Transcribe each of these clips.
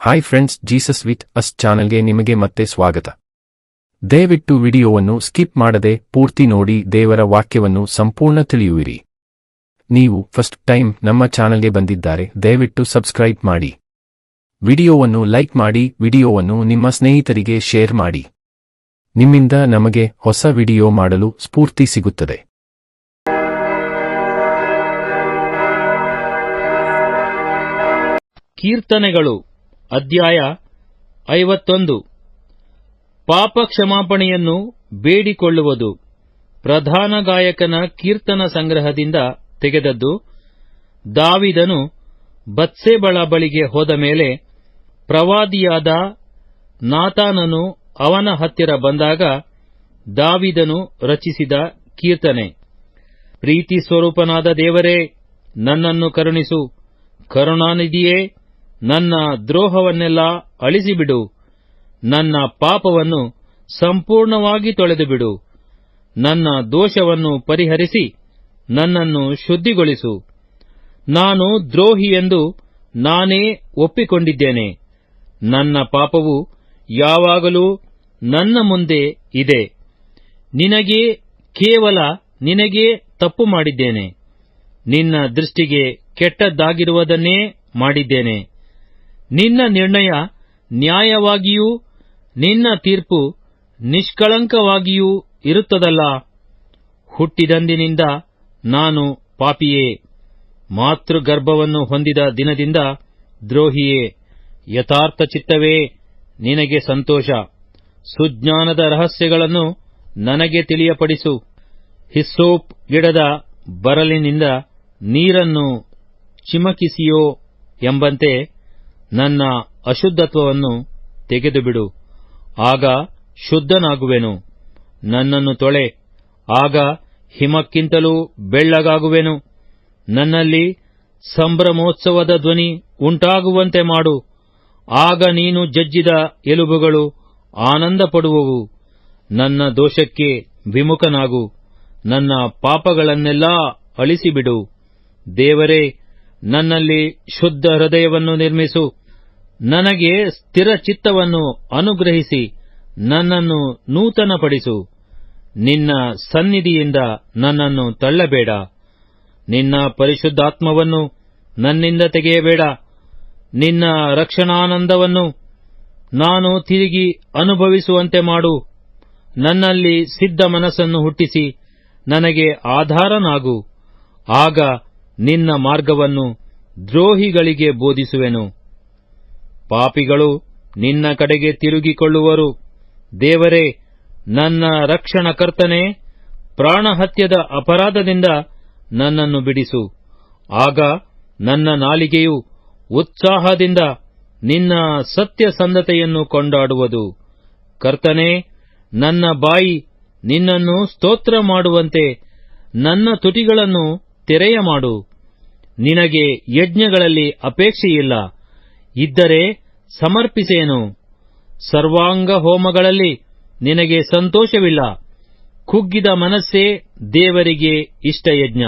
Hi friends, Jesus with us ಚಾನೆಲ್ಗೆ ನಿಮಗೆ ಮತ್ತೆ ಸ್ವಾಗತ. ದಯವಿಟ್ಟು ವಿಡಿಯೋವನ್ನು ಸ್ಕಿಪ್ ಮಾಡದೆ ಪೂರ್ತಿ ನೋಡಿ ದೇವರ ವಾಕ್ಯವನ್ನು ಸಂಪೂರ್ಣ ತಿಳಿಯುವಿರಿ. ನೀವು ಫಸ್ಟ್ ಟೈಮ್ ನಮ್ಮ ಚಾನೆಲ್ಗೆ ಬಂದಿದ್ದಾರೆ, ದಯವಿಟ್ಟು ಸಬ್ಸ್ಕ್ರೈಬ್ ಮಾಡಿ. ವಿಡಿಯೋವನ್ನು ಲೈಕ್ ಮಾಡಿ, ವಿಡಿಯೋವನ್ನು ನಿಮ್ಮ ಸ್ನೇಹಿತರಿಗೆ ಶೇರ್ ಮಾಡಿ. ನಿಮ್ಮಿಂದ ನಮಗೆ ಹೊಸ ವಿಡಿಯೋ ಮಾಡಲು ಸ್ಫೂರ್ತಿ ಸಿಗುತ್ತದೆ. ಕೀರ್ತನೆಗಳು ಅಧ್ಯಾಯ 51. ಪಾಪ ಕ್ಷಮಾಪಣೆಯನ್ನು ಬೇಡಿಕೊಳ್ಳುವುದು. ಪ್ರಧಾನ ಗಾಯಕನ ಕೀರ್ತನ ಸಂಗ್ರಹದಿಂದ ತೆಗೆದದ್ದು. ದಾವೀದನು ಬತ್ಸೆಬಳ ಬಳಿಗೆ ಹೋದ ಮೇಲೆ ಪ್ರವಾದಿಯಾದ ನಾತಾನನು ಅವನ ಹತ್ತಿರ ಬಂದಾಗ ದಾವೀದನು ರಚಿಸಿದ ಕೀರ್ತನೆ. ಪ್ರೀತಿ ಸ್ವರೂಪನಾದ ದೇವರೇ, ನನ್ನನ್ನು ಕರುಣಿಸು. ಕರುಣಾನಿಧಿಯೇ, ನನ್ನ ದ್ರೋಹವನ್ನೆಲ್ಲ ಅಳಿಸಿಬಿಡು. ನನ್ನ ಪಾಪವನ್ನು ಸಂಪೂರ್ಣವಾಗಿ ತೊಳೆದುಬಿಡು. ನನ್ನ ದೋಷವನ್ನು ಪರಿಹರಿಸಿ ನನ್ನನ್ನು ಶುದ್ಧಿಗೊಳಿಸು. ನಾನು ದ್ರೋಹಿಯೆಂದು ನಾನೇ ಒಪ್ಪಿಕೊಂಡಿದ್ದೇನೆ. ನನ್ನ ಪಾಪವು ಯಾವಾಗಲೂ ನನ್ನ ಮುಂದೆ ಇದೆ. ಕೇವಲ ನಿನಗೇ ತಪ್ಪು ಮಾಡಿದ್ದೇನೆ. ನಿನ್ನ ದೃಷ್ಟಿಗೆ ಕೆಟ್ಟದ್ದಾಗಿರುವುದನ್ನೇ ಮಾಡಿದ್ದೇನೆ. ನಿನ್ನ ನಿರ್ಣಯ ನ್ಯಾಯವಾಗಿಯೂ ನಿನ್ನ ತೀರ್ಪು ನಿಷ್ಕಳಂಕವಾಗಿಯೂ ಇರುತ್ತದಲ್ಲ. ಹುಟ್ಟಿದಂದಿನಿಂದ ನಾನು ಪಾಪಿಯೇ, ಮಾತೃಗರ್ಭವನ್ನು ಹೊಂದಿದ ದಿನದಿಂದ ದ್ರೋಹಿಯೇ. ಯಥಾರ್ಥ ಚಿತ್ತವೇ, ನಿನಗೆ ಸಂತೋಷ. ಸುಜ್ಞಾನದ ರಹಸ್ಯಗಳನ್ನು ನನಗೆ ತಿಳಿಯಪಡಿಸು. ಹಿಸ್ಸೋಪ್ ಗಿಡದ ಬರಲಿನಿಂದ ನೀರನ್ನು ಚಿಮಕಿಸಿಯೋ ಎಂಬಂತೆ ನನ್ನ ಅಶುದ್ಧತ್ವವನ್ನು ತೆಗೆದುಬಿಡು. ಆಗ ಶುದ್ಧನಾಗುವೆನು. ನನ್ನನ್ನು ತೊಳೆ, ಆಗ ಹಿಮಕ್ಕಿಂತಲೂ ಬೆಳ್ಳಗಾಗುವೆನು. ನನ್ನಲ್ಲಿ ಸಂಭ್ರಮೋತ್ಸವದ ಧ್ವನಿ ಉಂಟಾಗುವಂತೆ ಮಾಡು. ಆಗ ನೀನು ಜಜ್ಜಿದ ಎಲುಬುಗಳು ಆನಂದ ಪಡುವವು. ನನ್ನ ದೋಷಕ್ಕೆ ವಿಮುಖನಾಗು. ನನ್ನ ಪಾಪಗಳನ್ನೆಲ್ಲಾ ಅಳಿಸಿಬಿಡು. ದೇವರೇ, ನನ್ನಲ್ಲಿ ಶುದ್ಧ ಹೃದಯವನ್ನು ನಿರ್ಮಿಸು. ನನಗೆ ಸ್ಥಿರ ಚಿತ್ತವನ್ನು ಅನುಗ್ರಹಿಸಿ ನನ್ನನ್ನು ನೂತನಪಡಿಸು. ನಿನ್ನ ಸನ್ನಿಧಿಯಿಂದ ನನ್ನನ್ನು ತಳ್ಳಬೇಡ. ನಿನ್ನ ಪರಿಶುದ್ಧಾತ್ಮವನ್ನು ನನ್ನಿಂದ ತೆಗೆಯಬೇಡ. ನಿನ್ನ ರಕ್ಷಣಾನಂದವನ್ನು ನಾನು ತಿರುಗಿ ಅನುಭವಿಸುವಂತೆ ಮಾಡು. ನನ್ನಲ್ಲಿ ಸಿದ್ಧ ಮನಸ್ಸನ್ನು ಹುಟ್ಟಿಸಿ ನನಗೆ ಆಧಾರನಾಗು. ಆಗ ನಿನ್ನ ಮಾರ್ಗವನ್ನು ದ್ರೋಹಿಗಳಿಗೆ ಬೋಧಿಸುವೆನು. ಪಾಪಿಗಳು ನಿನ್ನ ಕಡೆಗೆ ತಿರುಗಿಕೊಳ್ಳುವರು. ದೇವರೇ, ನನ್ನ ರಕ್ಷಣಕರ್ತನೇ, ಪ್ರಾಣಹತ್ಯದ ಅಪರಾಧದಿಂದ ನನ್ನನ್ನು ಬಿಡಿಸು. ಆಗ ನನ್ನ ನಾಲಿಗೆಯು ಉತ್ಸಾಹದಿಂದ ನಿನ್ನ ಸತ್ಯಸಂಧತೆಯನ್ನು ಕೊಂಡಾಡುವುದು. ಕರ್ತನೇ, ನನ್ನ ಬಾಯಿ ನಿನ್ನನ್ನು ಸ್ತೋತ್ರ ಮಾಡುವಂತೆ ನನ್ನ ತುಟಿಗಳನ್ನು ತೆರೆಯ ಮಾಡು. ನಿನಗೆ ಯಜ್ಞಗಳಲ್ಲಿ ಅಪೇಕ್ಷೆಯಿಲ್ಲ, ಇದ್ದರೆ ಸಮರ್ಪಿಸೇನು. ಸರ್ವಾಂಗ ಹೋಮಗಳಲ್ಲಿ ನಿನಗೆ ಸಂತೋಷವಿಲ್ಲ. ಕುಗ್ಗಿದ ಮನಸ್ಸೇ ದೇವರಿಗೆ ಇಷ್ಟಯಜ್ಞ.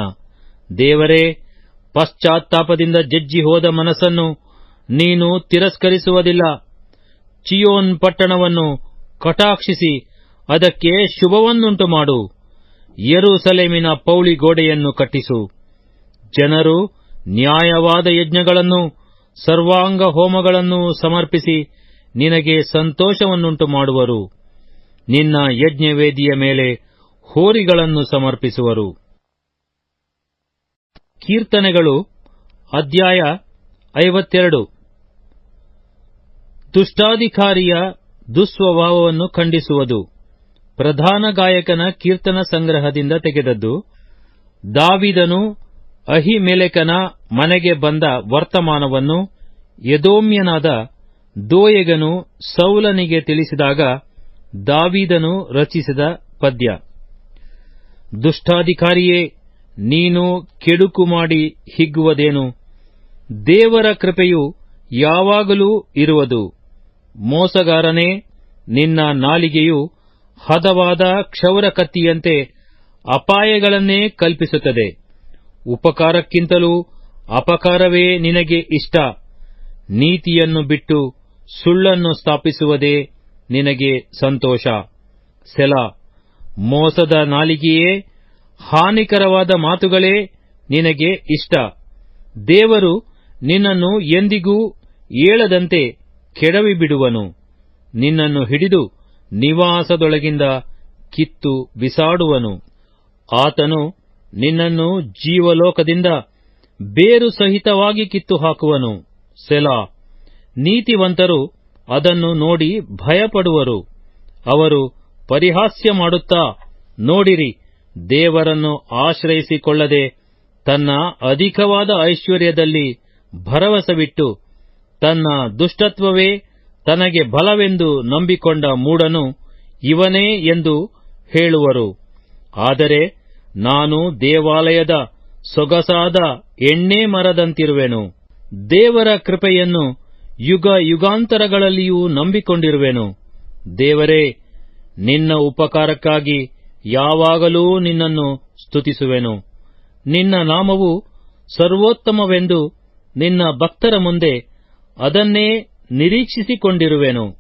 ದೇವರೇ, ಪಶ್ಚಾತ್ತಾಪದಿಂದ ಜಜ್ಜಿ ಹೋದ ಮನಸ್ಸನ್ನು ನೀನು ತಿರಸ್ಕರಿಸುವುದಿಲ್ಲ. ಚಿಯೋನ್ ಪಟ್ಟಣವನ್ನು ಕಟಾಕ್ಷಿಸಿ ಅದಕ್ಕೆ ಶುಭವನ್ನುಂಟು ಮಾಡು. ಯೆರೂಸಲೇಮಿನ ಪೌಳಿ ಗೋಡೆಯನ್ನು ಕಟ್ಟಿಸು. ಜನರು ನ್ಯಾಯವಾದ ಯಜ್ಞಗಳನ್ನು ಸರ್ವಾಂಗ ಹೋಮಗಳನ್ನು ಸಮರ್ಪಿಸಿ ನಿನಗೆ ಸಂತೋಷವನ್ನುಂಟು ಮಾಡುವರು. ನಿನ್ನ ಯಜ್ಞವೇದಿಯ ಮೇಲೆ ಹೋರಿಗಳನ್ನು ಸಮರ್ಪಿಸುವರು. ಕೀರ್ತನೆಗಳು ಅಧ್ಯಾಯ 52. ದುಷ್ಟಾಧಿಕಾರಿಯ ದುಸ್ವಭಾವವನ್ನು ಖಂಡಿಸುವುದು. ಪ್ರಧಾನ ಗಾಯಕನ ಕೀರ್ತನ ಸಂಗ್ರಹದಿಂದ ತೆಗೆದದ್ದು. ದಾವೀದನು ಅಹಿಮೆಲೆಕನ ಮನೆಗೆ ಬಂದ ವರ್ತಮಾನವನ್ನು ಎದೋಮ್ಯನಾದ ದೋಯೆಗನು ಸೌಲನಿಗೆ ತಿಳಿಸಿದಾಗ ದಾವೀದನು ರಚಿಸಿದ ಪದ್ಯ. ದುಷ್ಟಾಧಿಕಾರಿಯೇ, ನೀನು ಕೆಡುಕು ಮಾಡಿ ಹಿಗ್ಗುವುದೇನು? ದೇವರ ಕೃಪೆಯು ಯಾವಾಗಲೂ ಇರುವುದು. ಮೋಸಗಾರನೇ, ನಿನ್ನ ನಾಲಿಗೆಯು ಹದವಾದ ಕ್ಷೌರ ಕತ್ತಿಯಂತೆ ಅಪಾಯಗಳನ್ನೇ ಕಲ್ಪಿಸುತ್ತದೆ. ಉಪಕಾರಕ್ಕಿಂತಲೂ ಅಪಕಾರವೇ ನಿನಗೆ ಇಷ್ಟ. ನೀತಿಯನ್ನು ಬಿಟ್ಟು ಸುಳ್ಳನ್ನು ಸ್ಥಾಪಿಸುವುದೇ ನಿನಗೆ ಸಂತೋಷ. ಸೆಲಾ. ಮೋಸದ ನಾಲಿಗೆಯೇ, ಹಾನಿಕರವಾದ ಮಾತುಗಳೇ ನಿನಗೆ ಇಷ್ಟ. ದೇವರು ನಿನ್ನನ್ನು ಎಂದಿಗೂ ಏಳದಂತೆ ಕೆಡವಿಬಿಡುವನು. ನಿನ್ನನ್ನು ಹಿಡಿದು ನಿವಾಸದೊಳಗಿಂದ ಕಿತ್ತು ಬಿಸಾಡುವನು. ಆತನು ನಿನ್ನನ್ನು ಜೀವಲೋಕದಿಂದ ಬೇರು ಸಹಿತವಾಗಿ ಕಿತ್ತು ಹಾಕುವನು. ಸೆಲಾ. ನೀತಿವಂತರು ಅದನ್ನು ನೋಡಿ ಭಯಪಡುವರು. ಅವರು ಪರಿಹಾಸ್ಯ ಮಾಡುತ್ತಾ, ನೋಡಿರಿ, ದೇವರನ್ನು ಆಶ್ರಯಿಸಿಕೊಳ್ಳದೆ ತನ್ನ ಅಧಿಕವಾದ ಐಶ್ವರ್ಯದಲ್ಲಿ ಭರವಸವಿಟ್ಟು ತನ್ನ ದುಷ್ಟತ್ವವೇ ತನಗೆ ಬಲವೆಂದು ನಂಬಿಕೊಂಡ ಮೂಢನು ಇವನೇ ಎಂದು ಹೇಳುವರು. ಆದರೆ ನಾನು ದೇವಾಲಯದ ಸೊಗಸಾದ ಎಣ್ಣೆ ಮರದಂತಿರುವೆನು. ದೇವರ ಕೃಪೆಯನ್ನು ಯುಗ ಯುಗಾಂತರಗಳಲ್ಲಿಯೂ ನಂಬಿಕೊಂಡಿರುವೆನು. ದೇವರೇ, ನಿನ್ನ ಉಪಕಾರಕ್ಕಾಗಿ ಯಾವಾಗಲೂ ನಿನ್ನನ್ನು ಸ್ತುತಿಸುವೆನು. ನಿನ್ನ ನಾಮವು ಸರ್ವೋತ್ತಮವೆಂದು ನಿನ್ನ ಭಕ್ತರ ಮುಂದೆ ಅದನ್ನೇ ನಿರೀಕ್ಷಿಸಿಕೊಂಡಿರುವೆನು.